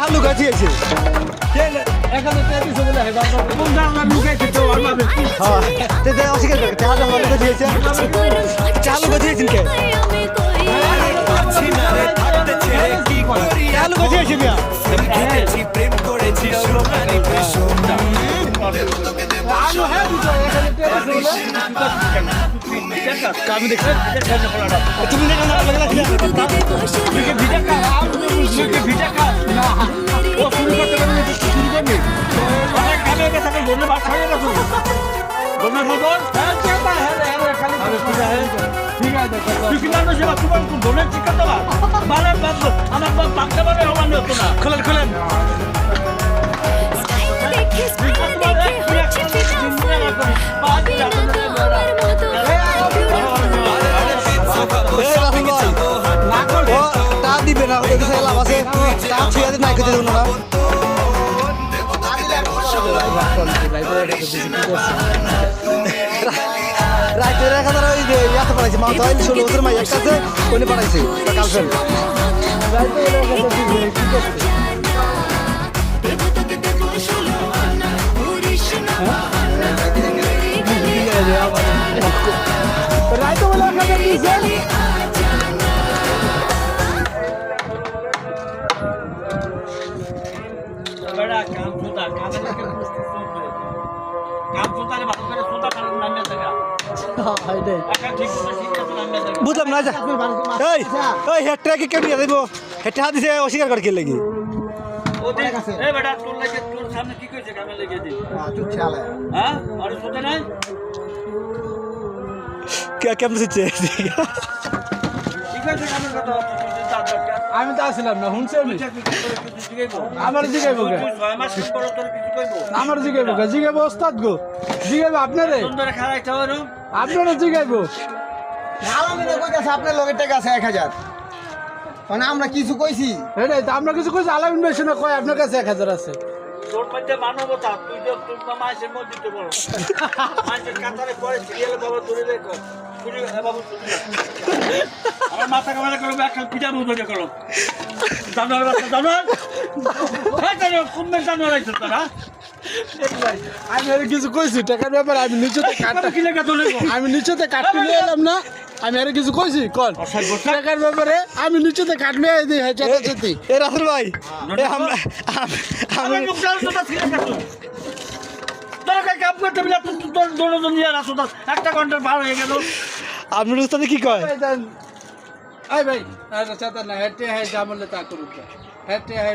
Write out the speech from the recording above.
হালু গাছি আছে এখানে তেজি বলে হে বাবা কোন জায়গা লুকাইছে তো আমার বেশি হ্যাঁ তে অস্বীকার করে তে হালু গাছি আছে চালু গাছি আছে কে চালু গাছি আছে মিয়া প্রেম করেছি সোনারি প্রেমটা আলো হে দুটো এখানে তেজি বলে আমি দেখছি তুমি দেখো না লাগলা তুই ভিডিও কা তুই ভিডিও কা না ও শুরু করতে পারবি শুরু করবি আরে কালে কে থাকে বলে বাস হয়ে গেল বলনা বল হ্যাঁ চেতা হ্যাঁ খালি ঠিক আছে তুই কি জানো সেবা তোমার দোনে চিকেন দাও বারে বাদ আমার বাপ বাংলা বারে হওয়ানি হতো না খুলেন খুলেন তা দিবে না ওদের কাছে লাভ আছে তা ছুঁয়ে নাই খেতে দেবো না রাইতের 1000 ওই যে ইয়াতে পাঠাইছে মা তো 16 বছর মাইয়ের কাছে ওনে পাঠাইছে গার্লফ্রেন্ড রাইতে বলে কাছে দিয়েছে বড়া কাম সুদা কামে লাগে কাম সুদারে ভালো করে সুদা কারণ নামে জায়গা একা ঠিক করে শিখতে নামে জায়গা বুঝলাম না যা এই এই হেডটাকে কেমন দিয়ে দেবো হেডটা হাত দিছে অস্বীকার করে কে লাগি ওদের এই বড়া তোর লাগে তোর সামনে কি কইছে কামে লাগে দি চুপ চালা হ্যাঁ আর সুদা নাই কেমন দিচ্ছে ঠিক আছে কামের কথা আমি তো আসলাম না শুনছি আমার জিগাইব গে আমার জিগাইব গে জিগাইব ওস্তাদ গো জিগাইব আপনারে আপনারা জিগাইব আলমিনে কইতাছে আপনার লগের টাকা আছে 1000 মানে আমরা কিছু কইছি এটাই তো আমরা কিছু কইছি আলামিন বেশি না কয় আপনার কাছে 1000 আছে তোর মধ্যে মানবতা তুই তো তোর মামাইছের মধ্যে দিতে বড় মাইছের কাতারে পরে সিরিয়াল বাবা ধরে দেখো তুই বাবু আমার মাথা কামালে করো একটা পিঠা মুদে করো জানোয়ার বাচ্চা জানোয়ার হ্যাঁ জানো কুম্মে জানোয়ার আইছ তোরা আমি আর কিছু কইছি টাকার ব্যাপার আমি নিচেতে কাটা কি লাগা তোলে আমি নিচেতে কাটতে এলাম না আমি আর কিছু কইছি কোন টাকার ব্যাপারে আমি নিচেতে কাটলে এই যে হেচাতে এ রাসেল ভাই এ আমরা আমি মুখটাল তো ঠিক আছে তোরা কাজ কাম করতে বিলা তোর দোনো নিয়ে রাসো একটা ঘন্টার ভাড়া হয়ে গেল আপনার উস্তাদে কি কয় এই ভাই আর চাতা না হেটে হে জামলে তা করুক হেটে হে